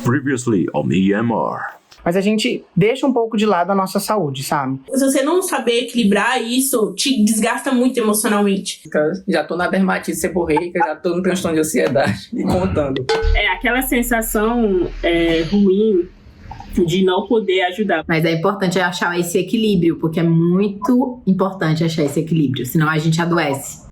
Previously on EMR. Mas a gente deixa um pouco de lado a nossa saúde, sabe? Se você não saber equilibrar isso, te desgasta muito emocionalmente. Já tô na dermatite seborreica, já tô no transtorno de ansiedade e contando. É aquela sensação ruim de não poder ajudar. Mas é importante achar esse equilíbrio, porque é muito importante achar esse equilíbrio, senão a gente adoece.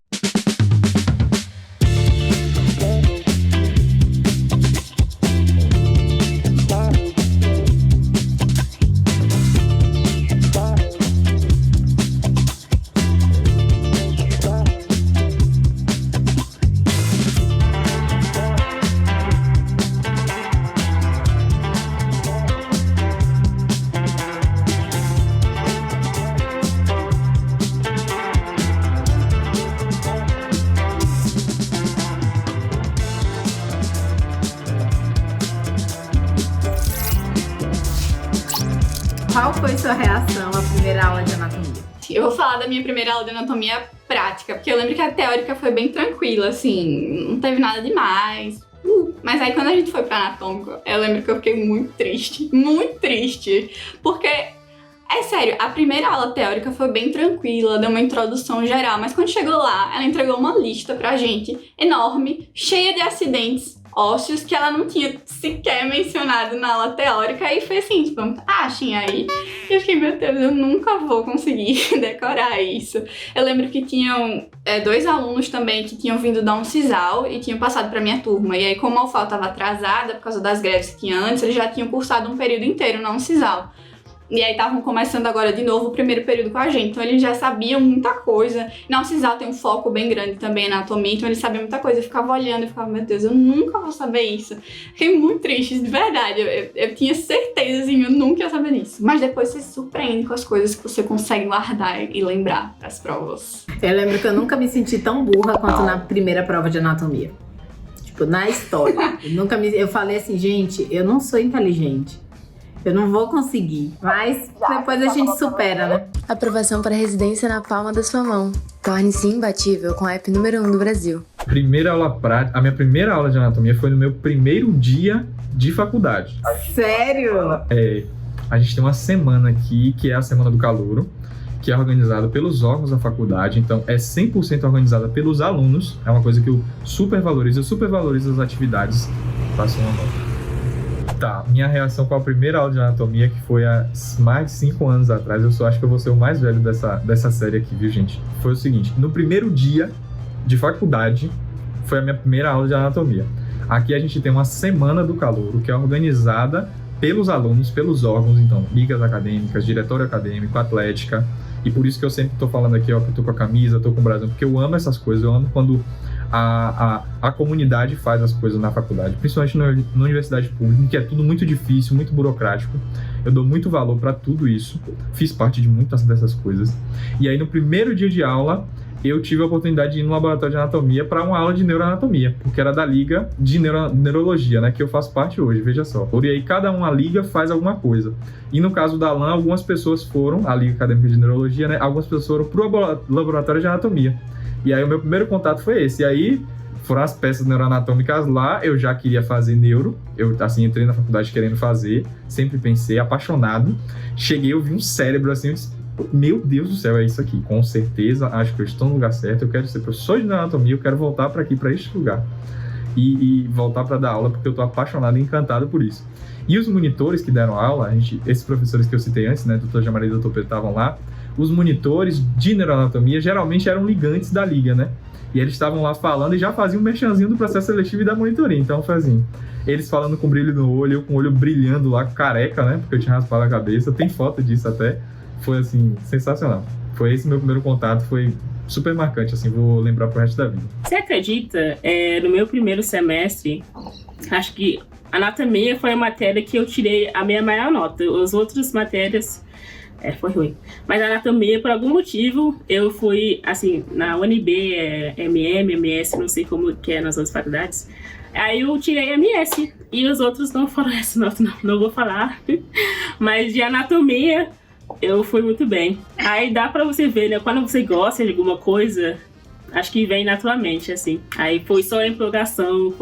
Qual foi sua reação à primeira aula de anatomia? Eu vou falar da minha primeira aula de anatomia prática, porque eu lembro que a teórica foi bem tranquila, assim, não teve nada demais. Mas aí quando a gente foi pra anatômica, eu lembro que eu fiquei muito triste, porque, é sério, a primeira aula teórica foi bem tranquila, deu uma introdução geral, mas quando chegou lá, ela entregou uma lista pra gente, enorme, cheia de acidentes ósseos que ela não tinha sequer mencionado na aula teórica, e foi assim, tipo, achem aí. E eu fiquei, meu Deus, eu nunca vou conseguir decorar isso. Eu lembro que tinham dois alunos também que tinham vindo dar um sisal e tinham passado pra minha turma, e aí como a UFAL estava atrasada por causa das greves que tinha antes, eles já tinham cursado um período inteiro na sisal. E aí estavam começando agora de novo o primeiro período com a gente, então eles já sabiam muita coisa. Na UFSAL tem um foco bem grande também na anatomia, então eles sabiam muita coisa. Eu ficava olhando e ficava, meu Deus, eu nunca vou saber isso. Fiquei muito triste, de verdade. Eu tinha certeza, assim, eu nunca ia saber disso. Mas depois você se surpreende com as coisas que você consegue guardar e lembrar das provas. Eu lembro que eu nunca me senti tão burra quanto na primeira prova de anatomia. Tipo, na história. Eu falei assim, gente, eu não sou inteligente. Eu não vou conseguir, mas depois a gente supera, né? Aprovação para residência na palma da sua mão. Torne-se imbatível com a app número 1 do Brasil. Primeira aula prática. A minha primeira aula de anatomia foi no meu primeiro dia de faculdade. Sério? A gente tem uma semana aqui, que é a Semana do Calouro, que é organizada pelos órgãos da faculdade, então é 100% organizada pelos alunos. É uma coisa que eu super valorizo as atividades. Faço uma nota. Tá, minha reação com a primeira aula de anatomia, que foi há mais de 5 anos atrás, eu só acho que eu vou ser o mais velho dessa série aqui, viu, gente? Foi o seguinte, no primeiro dia de faculdade, foi a minha primeira aula de anatomia. Aqui a gente tem uma Semana do Calouro, que é organizada pelos alunos, pelos órgãos, então, ligas acadêmicas, diretório acadêmico, atlética, e por isso que eu sempre tô falando aqui, ó, que eu tô com a camisa, tô com o brasão, porque eu amo essas coisas, eu amo quando a comunidade faz as coisas na faculdade, principalmente na universidade pública, que é tudo muito difícil, muito burocrático. Eu dou muito valor para tudo isso, fiz parte de muitas dessas coisas. E aí no primeiro dia de aula, eu tive a oportunidade de ir no laboratório de anatomia para uma aula de neuroanatomia, porque era da Liga de Neurologia, né, que eu faço parte hoje, veja só. E aí cada uma liga faz alguma coisa. E no caso da ALAN, algumas pessoas foram, a Liga Acadêmica de Neurologia, né, algumas pessoas foram para o laboratório de anatomia. E aí o meu primeiro contato foi esse. E aí foram as peças neuroanatômicas lá, eu já queria fazer neuro, eu assim entrei na faculdade querendo fazer, sempre pensei, apaixonado. Cheguei, eu vi um cérebro assim, eu disse, meu Deus do céu, é isso aqui, com certeza, acho que eu estou no lugar certo, eu quero ser professor de neuroanatomia, eu quero voltar para aqui, para este lugar. E voltar para dar aula, porque eu estou apaixonado e encantado por isso. E os monitores que deram aula, esses professores que eu citei antes, né, Dr. Jamari e Dr. Pedro estavam lá, os monitores de neuroanatomia geralmente eram ligantes da liga, né? E eles estavam lá falando e já faziam um merchanzinho do processo seletivo e da monitoria. Então foi assim, eles falando com brilho no olho, eu com o olho brilhando lá, careca, né? Porque eu tinha raspado a cabeça, tem foto disso até. Foi assim, sensacional. Foi esse meu primeiro contato, foi super marcante, assim, vou lembrar pro resto da vida. Você acredita, no meu primeiro semestre, acho que anatomia foi a matéria que eu tirei a minha maior nota. As outras matérias foi ruim. Mas a anatomia, por algum motivo, eu fui, assim, na UNB, MS, não sei como que é nas outras faculdades. Aí eu tirei MS e os outros não foram essa nota, não vou falar. Mas de anatomia, eu fui muito bem. Aí dá pra você ver, né? Quando você gosta de alguma coisa, acho que vem naturalmente, assim. Aí foi só a empolgação,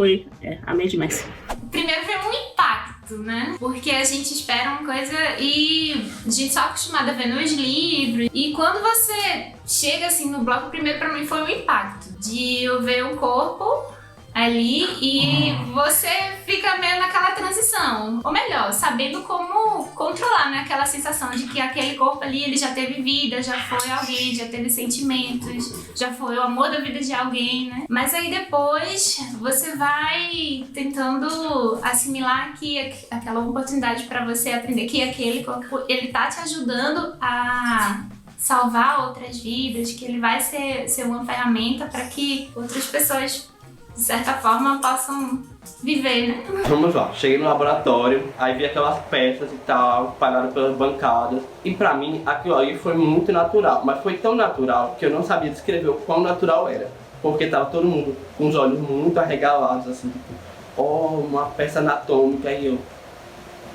amei demais. Primeiro foi um impacto. impacto, né? Porque a gente espera uma coisa e a gente só é acostumada a ver nos livros. E quando você chega assim no bloco, primeiro pra mim foi um impacto de eu ver o corpo ali e você fica meio naquela transição, ou melhor, sabendo como controlar, né, aquela sensação de que aquele corpo ali, ele já teve vida, já foi alguém, já teve sentimentos, já foi o amor da vida de alguém, né, mas aí depois você vai tentando assimilar que aquela oportunidade para você aprender que aquele corpo, ele tá te ajudando a salvar outras vidas, que ele vai ser uma ferramenta para que outras pessoas de certa forma, possam viver, né? Vamos lá, cheguei no laboratório, aí vi aquelas peças e tal, paradas pelas bancadas. E pra mim, aquilo ali foi muito natural. Mas foi tão natural que eu não sabia descrever o quão natural era. Porque tava todo mundo com os olhos muito arregalados, assim, tipo, uma peça anatômica. E eu,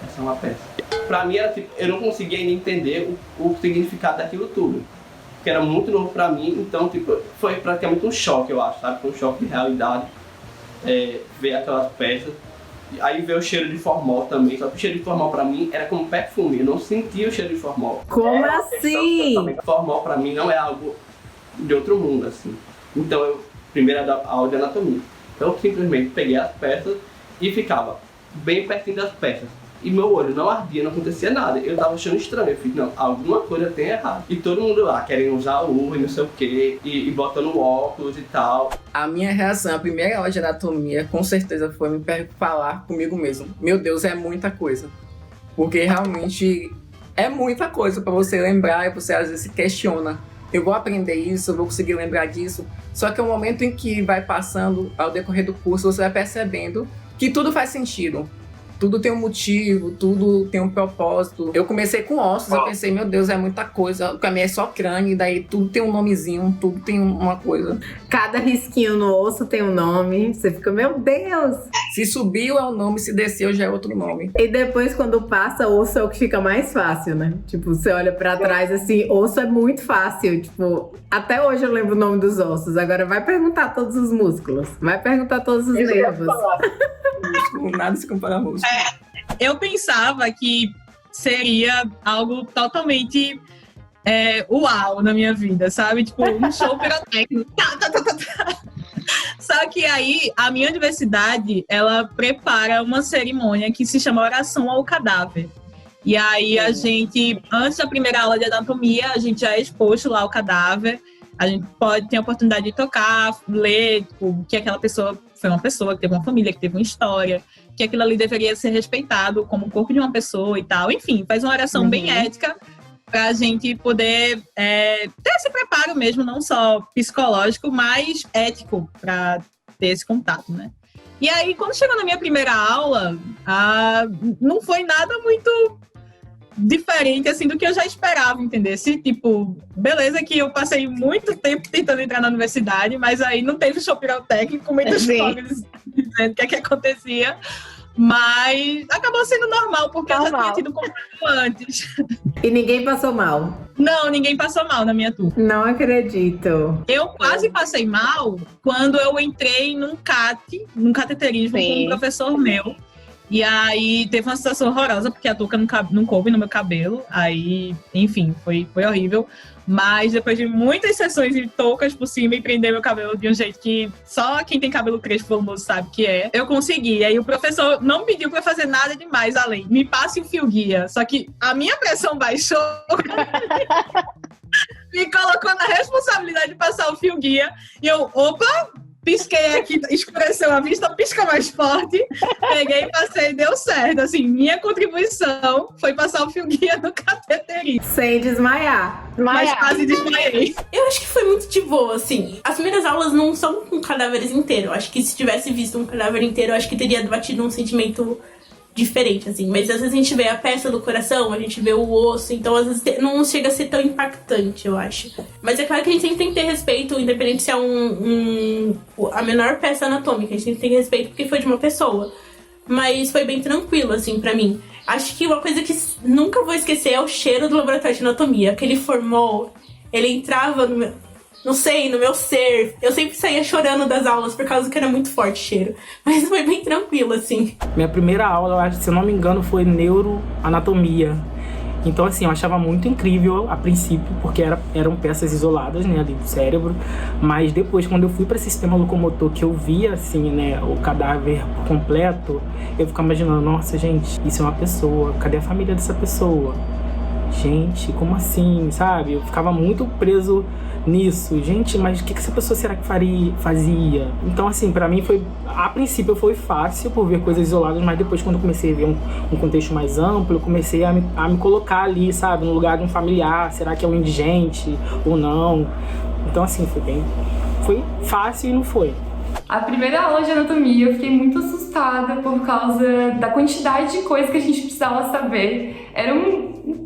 essa é uma peça. Pra mim, era tipo, eu não conseguia ainda entender o significado daquilo tudo. Que era muito novo pra mim, então tipo, foi praticamente um choque, eu acho, sabe? Foi um choque de realidade, ver aquelas peças. Aí veio o cheiro de formol também, só que o cheiro de formol pra mim era como perfume, eu não sentia o cheiro de formol. Como assim? Formol pra mim não é algo de outro mundo, assim. Então eu, primeiro a aula de anatomia, eu simplesmente peguei as peças e ficava bem pertinho das peças. E meu olho não ardia, não acontecia nada. Eu tava achando estranho. Eu falei, não, alguma coisa tem errado. E todo mundo lá querendo usar luva e não sei o quê, e botando óculos e tal. A minha reação, a primeira aula de anatomia, com certeza foi me falar comigo mesmo. Meu Deus, é muita coisa. Porque realmente é muita coisa pra você lembrar e você às vezes se questiona. Eu vou aprender isso, eu vou conseguir lembrar disso. Só que é o momento em que vai passando, ao decorrer do curso, você vai percebendo que tudo faz sentido. Tudo tem um motivo, tudo tem um propósito. Eu comecei com ossos, eu pensei, meu Deus, é muita coisa. Pra mim é só crânio, e daí tudo tem um nomezinho, tudo tem uma coisa. Cada risquinho no osso tem um nome. Você fica, meu Deus! Se subiu é um nome, se desceu já é outro nome. E depois, quando passa, osso é o que fica mais fácil, né? Tipo, você olha pra trás, assim, osso é muito fácil. Tipo, até hoje eu lembro o nome dos ossos. Agora vai perguntar todos os músculos. Vai perguntar todos os nervos. Nada se compara a música. Eu pensava que seria algo totalmente uau na minha vida, sabe? Tipo, um show pirotécnico. Só que aí, a minha universidade, ela prepara uma cerimônia que se chama Oração ao Cadáver. E aí, a gente, antes da primeira aula de anatomia, a gente já é exposto lá ao cadáver. A gente pode ter a oportunidade de tocar, ler, tipo, que aquela pessoa foi uma pessoa, que teve uma família, que teve uma história, que aquilo ali deveria ser respeitado como o corpo de uma pessoa e tal. Enfim, faz uma oração bem ética para a gente poder ter esse preparo mesmo, não só psicológico, mas ético para ter esse contato, né? E aí, quando chegou na minha primeira aula, não foi nada muito diferente, assim, do que eu já esperava, entender? Tipo, beleza que eu passei muito tempo tentando entrar na universidade, mas aí não teve show pirotécnico, muitas coisas dizendo o que é que acontecia, mas acabou sendo normal, porque eu já tinha tido contato antes. E ninguém passou mal? Não, ninguém passou mal na minha turma. Não acredito. Eu quase passei mal quando eu entrei num cateterismo com um professor meu. E aí teve uma situação horrorosa, porque a touca não coube no meu cabelo. Aí, enfim, foi horrível. Mas depois de muitas sessões de toucas por cima e prender meu cabelo de um jeito que só quem tem cabelo crespo volumoso sabe que é, eu consegui. E aí o professor não pediu pra fazer nada demais além. Me passe o fio guia. Só que a minha pressão baixou. Me colocou na responsabilidade de passar o fio guia. E eu, pisquei aqui, escureceu a vista, pisca mais forte, peguei, passei, deu certo. Assim, minha contribuição foi passar o fio guia no cateterismo. Sem desmaiar. Mas quase desmaiei. Eu acho que foi muito de boa, assim. As primeiras aulas não são com cadáveres inteiros. Eu acho que se tivesse visto um cadáver inteiro, eu acho que teria batido um sentimento diferente, assim. Mas às vezes a gente vê a peça do coração, a gente vê o osso, então às vezes não chega a ser tão impactante, eu acho. Mas é claro que a gente sempre tem que ter respeito, independente se é a menor peça anatômica, a gente tem que ter respeito porque foi de uma pessoa. Mas foi bem tranquilo, assim, pra mim. Acho que uma coisa que nunca vou esquecer é o cheiro do laboratório de anatomia. Aquele formol, ele entrava no meu... não sei, no meu ser. Eu sempre saía chorando das aulas por causa que era muito forte o cheiro. Mas foi bem tranquilo, assim. Minha primeira aula, eu acho, se eu não me engano, foi neuroanatomia. Então, assim, eu achava muito incrível a princípio, porque eram peças isoladas, né, ali do cérebro. Mas depois, quando eu fui para sistema locomotor, que eu via, assim, né, o cadáver completo, eu ficava imaginando, nossa, gente, isso é uma pessoa, cadê a família dessa pessoa? Gente, como assim, sabe? Eu ficava muito preso nisso. Gente, mas o que essa pessoa será que fazia? Então, assim, pra mim a princípio foi fácil por ver coisas isoladas, mas depois, quando eu comecei a ver um contexto mais amplo, eu comecei a me colocar ali, sabe? No lugar de um familiar. Será que é um indigente ou não? Então, assim, foi fácil e não foi. A primeira aula de anatomia eu fiquei muito assustada por causa da quantidade de coisas que a gente precisava saber. Era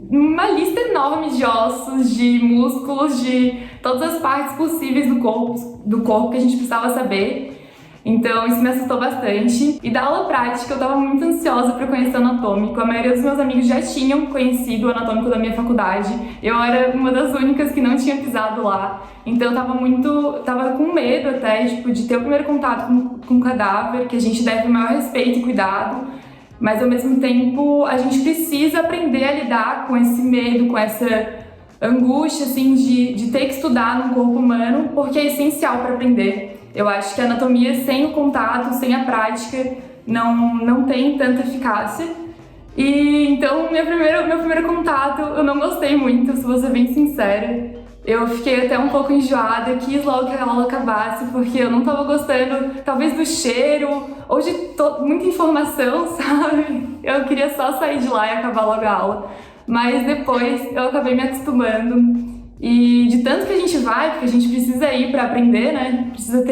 uma lista enorme de ossos, de músculos, de todas as partes possíveis do corpo que a gente precisava saber. Então isso me assustou bastante. E da aula prática eu tava muito ansiosa para conhecer o anatômico. A maioria dos meus amigos já tinham conhecido o anatômico da minha faculdade. Eu era uma das únicas que não tinha pisado lá. Então eu tava com medo até, tipo, de ter o primeiro contato com o cadáver, que a gente deve o maior respeito e cuidado. Mas ao mesmo tempo a gente precisa aprender a lidar com esse medo, com essa angústia, assim, de ter que estudar no corpo humano, porque é essencial para aprender. Eu acho que a anatomia sem o contato, sem a prática, não tem tanta eficácia. E então meu primeiro contato eu não gostei muito, se vou ser bem sincera. Eu fiquei até um pouco enjoada, quis logo que a aula acabasse, porque eu não tava gostando, talvez do cheiro, ou de muita informação, sabe? Eu queria só sair de lá e acabar logo a aula. Mas depois eu acabei me acostumando. E de tanto que a gente vai, porque a gente precisa ir para aprender, né? Precisa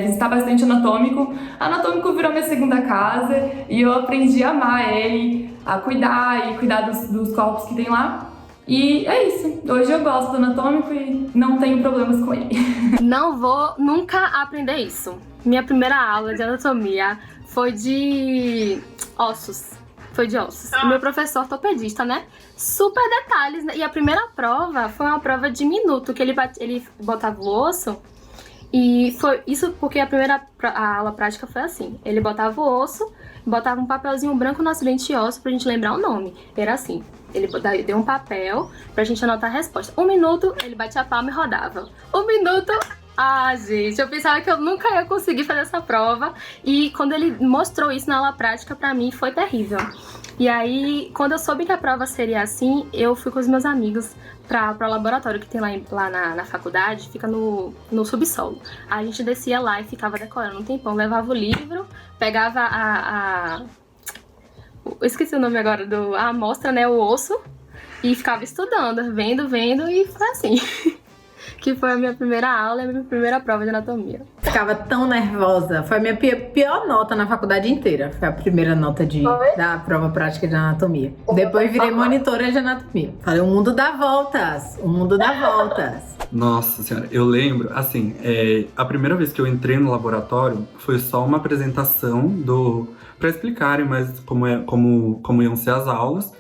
visitar bastante anatômico. Anatômico virou minha segunda casa e eu aprendi a amar ele, a cuidar dos corpos que tem lá. E é isso. Hoje eu gosto do anatômico e não tenho problemas com ele. Não vou nunca aprender isso. Minha primeira aula de anatomia foi de ossos. Foi de ossos. O meu professor ortopedista, né? Super detalhes, né? E a primeira prova foi uma prova de minuto, que ele botava o osso. E foi isso porque a aula prática foi assim. Ele botava o osso, botava um papelzinho branco no acidente de osso pra gente lembrar o nome. Era assim. Ele deu um papel pra gente anotar a resposta. 1 minuto, ele batia a palma e rodava. 1 minuto... Ah, gente, eu pensava que eu nunca ia conseguir fazer essa prova. E quando ele mostrou isso na aula prática, pra mim foi terrível. E aí, quando eu soube que a prova seria assim, eu fui com os meus amigos para o laboratório que tem lá na faculdade, fica no subsolo. A gente descia lá e ficava decorando um tempão, levava o livro, pegava eu esqueci o nome agora, a amostra, né, o osso, e ficava estudando, vendo, e foi assim. Que foi a minha primeira aula e a minha primeira prova de anatomia. Ficava tão nervosa. Foi a minha pior nota na faculdade inteira. Foi a primeira nota da prova prática de anatomia. Depois virei monitora de anatomia. Falei, o mundo dá voltas. O mundo dá voltas. Nossa senhora, eu lembro, assim, a primeira vez que eu entrei no laboratório foi só uma apresentação pra explicarem mais como iam ser as aulas.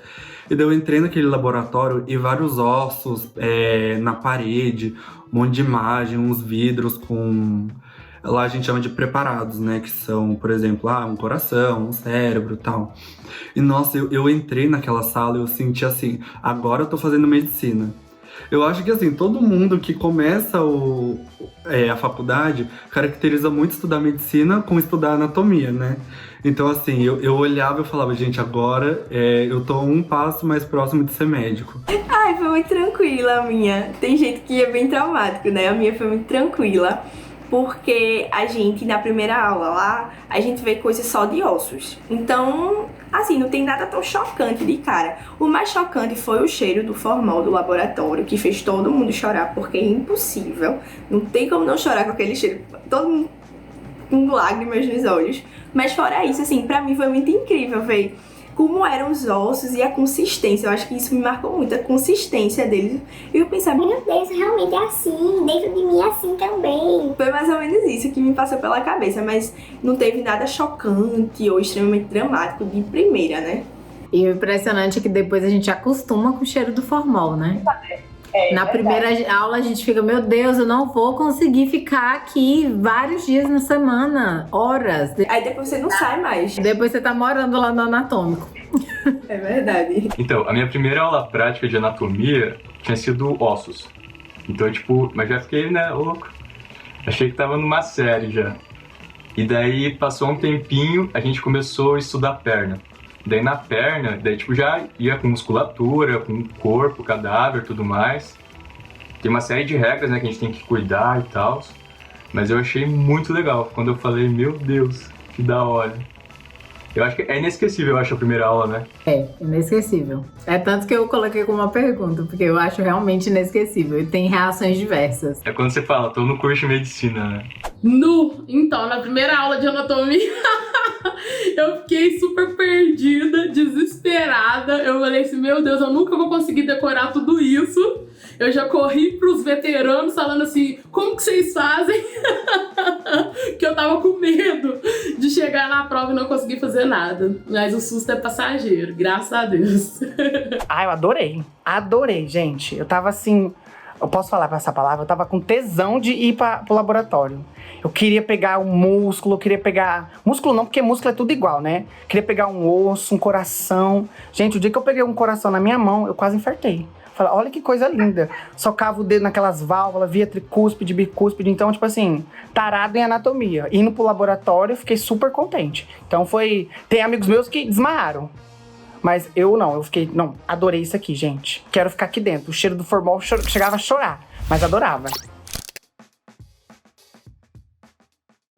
E daí eu entrei naquele laboratório e vários ossos na parede, um monte de imagem, uns vidros com... Lá a gente chama de preparados, né? Que são, por exemplo, um coração, um cérebro e tal. E nossa, eu entrei naquela sala e eu senti assim, agora eu tô fazendo medicina. Eu acho que assim, todo mundo que começa a faculdade caracteriza muito estudar medicina com estudar anatomia, né? Então assim, eu olhava e falava, gente, agora eu tô um passo mais próximo de ser médico. Ai, foi muito tranquila a minha. Tem gente que é bem traumático, né? A minha foi muito tranquila. Porque a gente, na primeira aula lá, a gente vê coisas só de ossos. Então, assim, não tem nada tão chocante de cara. O mais chocante foi o cheiro do formol do laboratório, que fez todo mundo chorar, porque é impossível. Não tem como não chorar com aquele cheiro. Todo mundo com lágrimas nos olhos. Mas fora isso, assim, pra mim foi muito incrível ver como eram os ossos e a consistência. Eu acho que isso me marcou muito, a consistência deles. E eu pensava, meu Deus, realmente é assim, dentro de mim é assim também. Foi mais ou menos isso que me passou pela cabeça, mas não teve nada chocante ou extremamente dramático de primeira, né? E o impressionante é que depois a gente acostuma com o cheiro do formol, né? Na primeira aula a gente fica, meu Deus, eu não vou conseguir ficar aqui vários dias na semana, horas. Aí depois você não sai mais. Depois você tá morando lá no anatômico. É verdade. Então, a minha primeira aula prática de anatomia tinha sido ossos. Então, tipo, mas já fiquei, né, louco. Achei que tava numa série já. E daí, passou um tempinho, a gente começou a estudar perna. Daí na perna, tipo, já ia com musculatura, com corpo, cadáver, tudo mais. Tem uma série de regras, né, que a gente tem que cuidar e tal. Mas eu achei muito legal. Quando eu falei, meu Deus, que da hora. Eu acho que é inesquecível, eu acho, a primeira aula, né? É, inesquecível. É tanto que eu coloquei como uma pergunta, porque eu acho realmente inesquecível. E tem reações diversas. É quando você fala, tô no curso de medicina, né? Então, na primeira aula de anatomia, eu fiquei super perdida, desesperada. Eu falei assim, meu Deus, eu nunca vou conseguir decorar tudo isso. Eu já corri pros veteranos falando assim, como que vocês fazem? Que eu tava com medo de chegar na prova e não conseguir fazer nada. Mas o susto é passageiro, graças a Deus. Ah, eu adorei. Adorei, gente. Eu tava assim... Eu posso falar essa palavra? Eu tava com tesão de ir pro laboratório. Eu queria pegar um músculo, eu queria pegar... Músculo não, porque músculo é tudo igual, né? Queria pegar um osso, um coração. Gente, o dia que eu peguei um coração na minha mão, eu quase infartei. Falei, olha que coisa linda. Socava o dedo naquelas válvulas, via tricúspide, bicúspide. Então, tipo assim, tarado em anatomia. Indo pro laboratório, fiquei super contente. Então foi... Tem amigos meus que desmaiaram. Mas eu não, eu fiquei... Não, adorei isso aqui, gente. Quero ficar aqui dentro. O cheiro do formol chegava a chorar. Mas adorava.